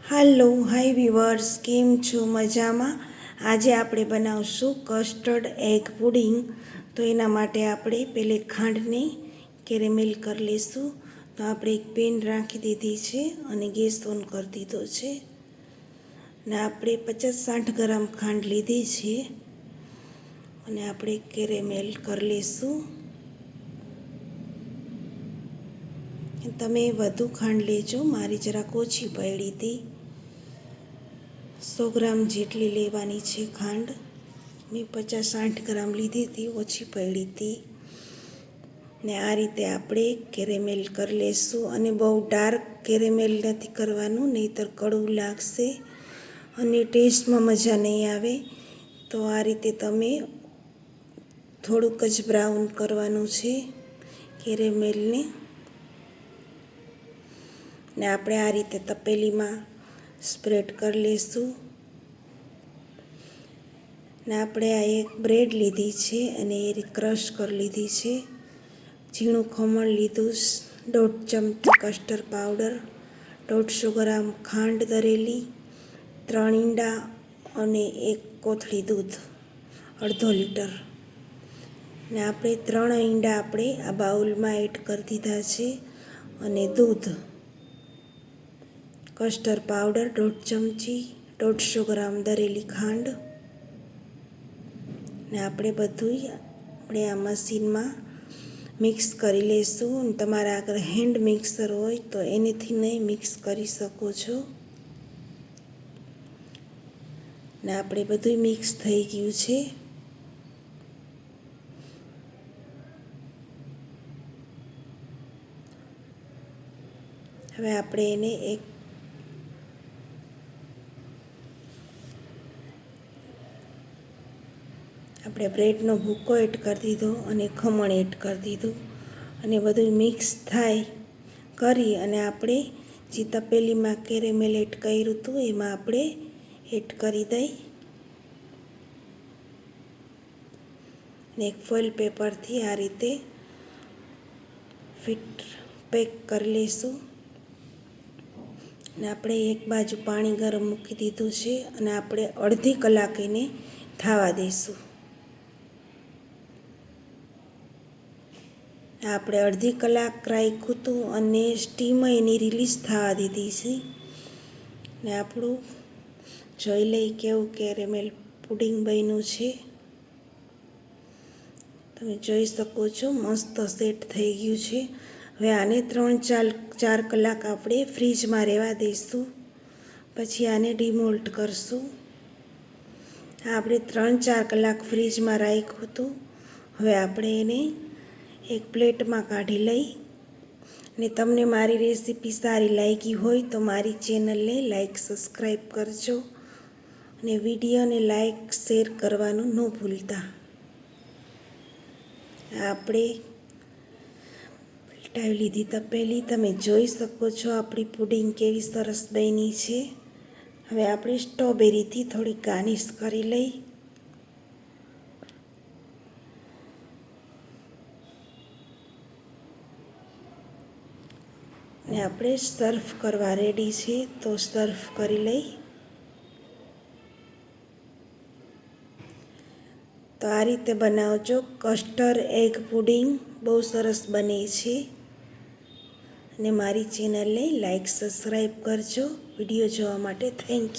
હાલો હાય viewers, કેમ છો? મજામાં? આજે આપણે બનાવશું કસ્ટર્ડ એગ પુડિંગ. તો એના માટે આપણે પહેલે ખાંડને કેરેમેલ કરી લઈશું. તો આપણે એક પેન રાખી દીધી છે અને ગેસ ઓન કરી દીધો છે ને આપણે 50-60 ગ્રામ ખાંડ લીધી છે અને આપણે કેરેમેલ કરી લઈશું. તમે વધુ ખાંડ લેજો, મારી જરાક ઓછી પડી હતી. 100 ગ્રામ જેટલી લેવાની છે ખાંડ. મેં 50-60 ગ્રામ લીધી હતી, ઓછી પડી હતી. ને આ રીતે આપણે કેરેમેલ કરી લઈશું. અને બહુ ડાર્ક કેરેમેલ નથી કરવાનું, નહીંતર કડવું લાગશે અને ટેસ્ટમાં મજા નહીં આવે. તો આ રીતે તમે થોડુંક જ બ્રાઉન કરવાનું છે કેરેમેલને. ને આપણે આ રીતે તપેલીમાં સ્પ્રેડ કરી લઈશું. ને આપણે આ એક બ્રેડ લીધી છે અને એ ક્રશ કરી લીધી છે. ઝીણું ખમણ લીધું, 1.5 ચમચી કસ્ટર્ડ પાવડર, 150 ગ્રામ ખાંડ દરેલી, 3 ઈંડા અને 1 કોથળી દૂધ, 1/2 લીટર. ને આપણે 3 ઈંડા આપણે આ બાઉલમાં એડ કરી દીધા છે અને દૂધ, કસ્ટર્ડ પાવડર 1.5 ચમચી, 150 ગ્રામ દરેલી ખાંડ. ને આપણે આ મશીનમાં મિક્સ કરી લઈશું. તમારા આગળ હેન્ડ મિક્સર હોય તો એનેથી નહીં મિક્સ કરી શકો છો. ને આપણે બધું મિક્સ થઈ ગયું છે. હવે આપણે એને આપણે બ્રેડનો ભૂકો એડ કરી દીધો અને ખમણ એડ કરી દીધું અને બધું મિક્સ કરી અને આપણે જે તપેલીમાં કેરેમેલ એડ કર્યું હતું એમાં આપણે એડ કરી દઈ ને એક ફોઇલ પેપરથી આ રીતે પેક કરી લઈશું. ને આપણે એક બાજુ પાણી ગરમ મૂકી દીધું છે અને આપણે અડધી કલાક એને થવા દઈશું. આપણે અડધી કલાક રાખ્યું હતું અને સ્ટીમ એની રિલીઝ થવા દીધી છે. ને આપણું જોઈ લઈ કેવું કેરેમેલ પુડિંગ બન્યું છે. તમે જોઈ શકો છો, મસ્ત સેટ થઈ ગયું છે. હવે આને 3-4 કલાક આપણે ફ્રીજમાં રહેવા દઈશું, પછી આને ડિમોલ્ટ કરશું. આપણે 3-4 કલાક ફ્રીજમાં રાખ્યું હતું. હવે આપણે એને એક પ્લેટમાં કાઢી લઈ. ને તમને મારી રેસીપી સારી લાગી હોય તો મારી ચેનલને લાઈક સબસ્ક્રાઈબ કરજો અને વિડીયોને લાઈક શેર કરવાનું ન ભૂલતા. આપણે પલટાવી લીધી તપેલી. તમે જોઈ શકો છો આપણી પુડિંગ કેવી સરસ બની છે. હવે આપણે સ્ટ્રોબેરીથી થોડી ગાર્નિશ કરી લઈ. ને આપણે સર્વ કરવા રેડી છે, તો સર્વ કરી લઈ. તો આ રીતે બનાવજો કસ્ટર્ડ એગ પુડિંગ, બહુ સરસ બને છે. અને મારી ચેનલને લાઈક સબસ્ક્રાઈબ કરજો. વિડીયો જોવા માટે થેન્ક યુ.